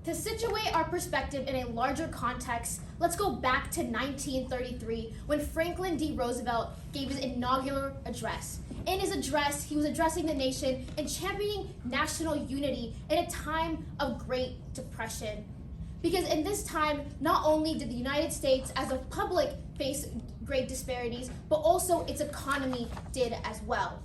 To situate our perspective in a larger context, let's go back to 1933 when Franklin D. Roosevelt gave his inaugural address. In his address, he was addressing the nation and championing national unity in a time of Great Depression. Because in this time, not only did the United States as a public face great disparities, but also its economy did as well.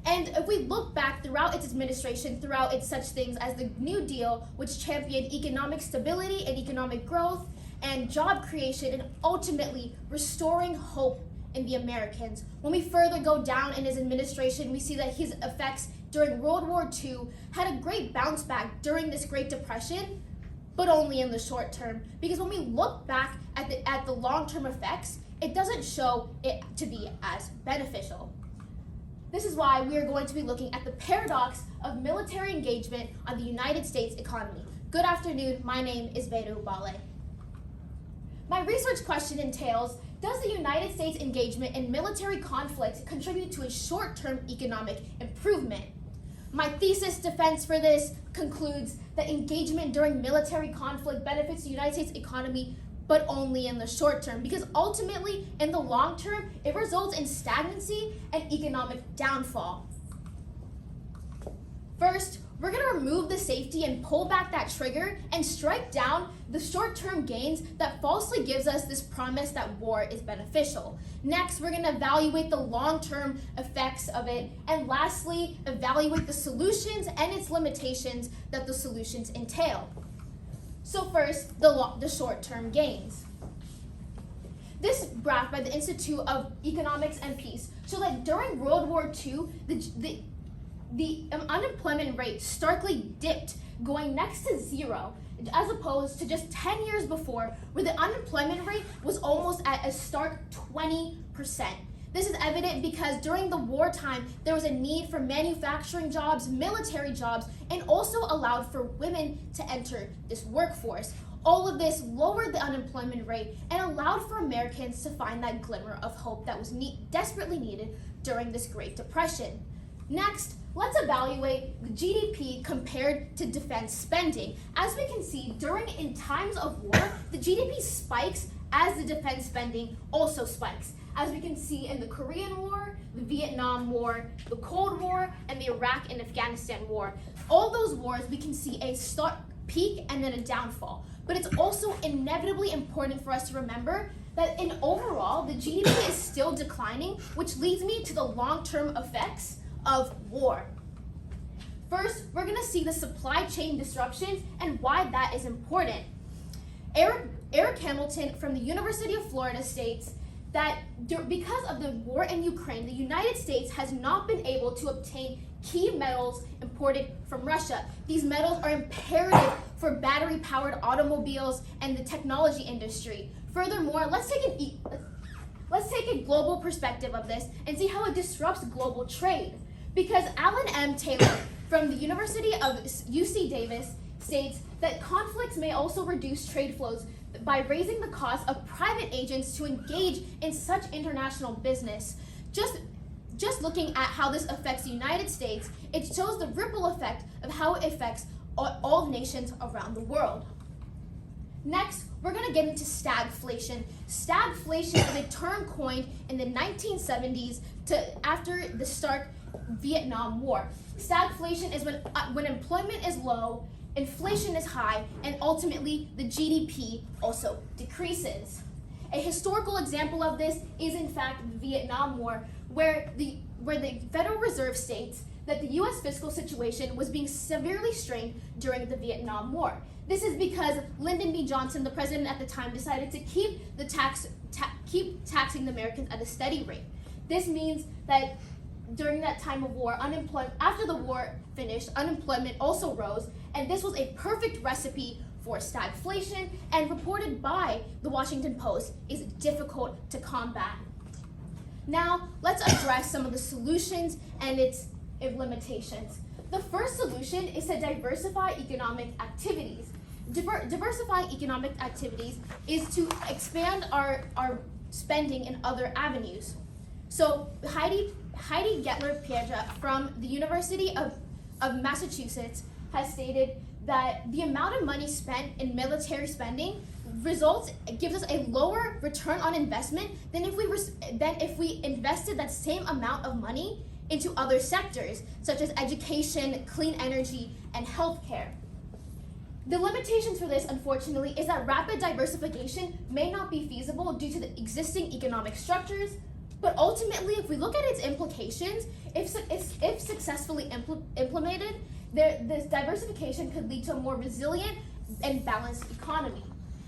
And if we look back throughout its administration, throughout its such things as the New Deal, which championed economic stability and economic growth and job creation and ultimately restoring hope in the Americans. When we further go down in his administration, we see that his effects during World War II had a great bounce back during this Great Depression, but only in the short term. Because when we look back at the long-term effects, it doesn't show it to be as beneficial. This is why we are going to be looking at the paradox of military engagement on the United States economy. Good afternoon, my name is Veru Bale. My research question entails, does the United States engagement in military conflict contribute to a short-term economic improvement? My thesis defense for this concludes that engagement during military conflict benefits the United States economy, but only in the short term, because ultimately, in the long term, it results in stagnancy and economic downfall. First, we're going to remove the safety and pull back that trigger and strike down the short-term gains that falsely gives us this promise that war is beneficial. Next, we're going to evaluate the long-term effects of it, and lastly, evaluate the solutions and its limitations that the solutions entail. So first, the short-term gains. This graph by the Institute of Economics and Peace shows that during World War II, the unemployment rate starkly dipped, going next to zero, as opposed to just 10 years before, where the unemployment rate was almost at a stark 20%. This is evident because during the wartime, there was a need for manufacturing jobs, military jobs, and also allowed for women to enter this workforce. All of this lowered the unemployment rate and allowed for Americans to find that glimmer of hope that was desperately needed during this Great Depression. Next, let's evaluate the GDP compared to defense spending. As we can see, in times of war, the GDP spikes as the defense spending also spikes. As we can see in the Korean War, the Vietnam War, the Cold War, and the Iraq and Afghanistan War. All those wars, we can see a start, peak, and then a downfall. But it's also inevitably important for us to remember that in overall, the GDP is still declining, which leads me to the long-term effects of war. First, we're going to see the supply chain disruptions and why that is important. Eric Hamilton from the University of Florida states that because of the war in Ukraine, the United States has not been able to obtain key metals imported from Russia. These metals are imperative for battery-powered automobiles and the technology industry. Furthermore, let's take a global perspective of this and see how it disrupts global trade. Because Alan M. Taylor from the University of UC Davis states that conflicts may also reduce trade flows by raising the cost of private agents to engage in such international business. Just looking at how this affects the United States, it shows the ripple effect of how it affects all nations around the world. Next, we're going to get into stagflation. Stagflation is a term coined in the 1970s after the start Vietnam War. Stagflation is when employment is low, inflation is high, and ultimately the GDP also decreases. A historical example of this is in fact the Vietnam War, where the Federal Reserve states that the U.S. fiscal situation was being severely strained during the Vietnam War. This is because Lyndon B. Johnson, the president at the time, decided to keep taxing the Americans at a steady rate. This means that during that time of war, after the war finished, unemployment also rose, and this was a perfect recipe for stagflation, and reported by the Washington Post is difficult to combat. Now, let's address some of the solutions and its limitations. The first solution is to diversify economic activities. Diversifying economic activities is to expand our spending in other avenues. So Heidi Gettler-Piedra from the University of Massachusetts has stated that the amount of money spent in military spending gives us a lower return on investment than if we invested that same amount of money into other sectors, such as education, clean energy, and healthcare. The limitations for this, unfortunately, is that rapid diversification may not be feasible due to the existing economic structures, but ultimately, if we look at its implications, if successfully implemented, this diversification could lead to a more resilient and balanced economy.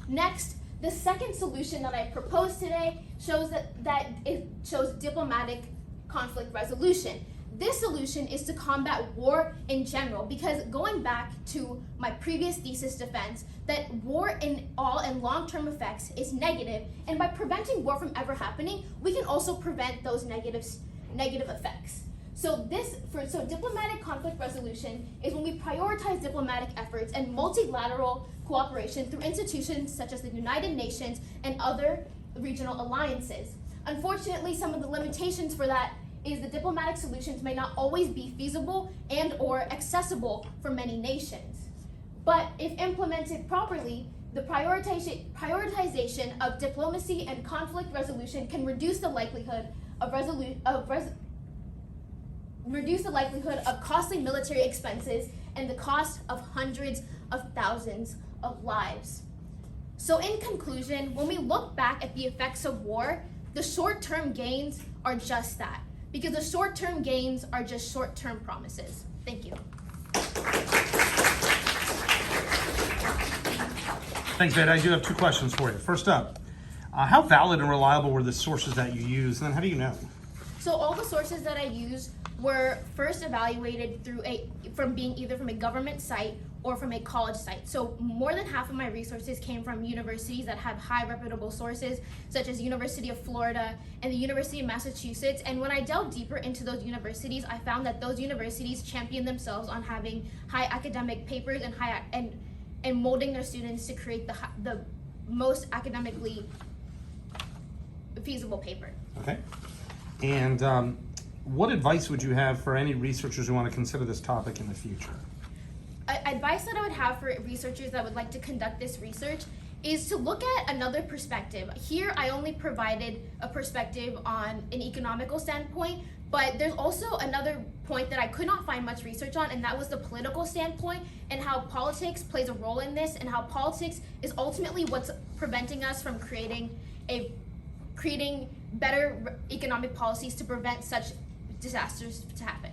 Next, the second solution that I proposed today shows that it shows diplomatic conflict resolution. This solution is to combat war in general, because going back to my previous thesis defense, that war in all and long-term effects is negative, and by preventing war from ever happening, we can also prevent those negative effects. So diplomatic conflict resolution is when we prioritize diplomatic efforts and multilateral cooperation through institutions such as the United Nations and other regional alliances. Unfortunately, some of the limitations for that is the diplomatic solutions may not always be feasible and or accessible for many nations. But if implemented properly, the prioritization of diplomacy and conflict resolution can reduce the likelihood of costly military expenses and the cost of hundreds of thousands of lives. So in conclusion, when we look back at the effects of war, the short-term gains are just that, because the short-term gains are just short-term promises. Thank you. Thanks, Veda. I do have two questions for you. First up, how valid and reliable were the sources that you used, and then how do you know? So all the sources that I used were first evaluated from being either from a government site or from a college site. So more than half of my resources came from universities that have high reputable sources, such as University of Florida and the University of Massachusetts. And when I delved deeper into those universities, I found that those universities champion themselves on having high academic papers and molding their students to create the most academically feasible paper. Okay. And what advice would you have for any researchers who want to consider this topic in the future? Advice that I would have for researchers that would like to conduct this research is to look at another perspective. Here, I only provided a perspective on an economical standpoint, but there's also another point that I could not find much research on, and that was the political standpoint and how politics plays a role in this, and how politics is ultimately what's preventing us from creating better economic policies to prevent such disasters to happen.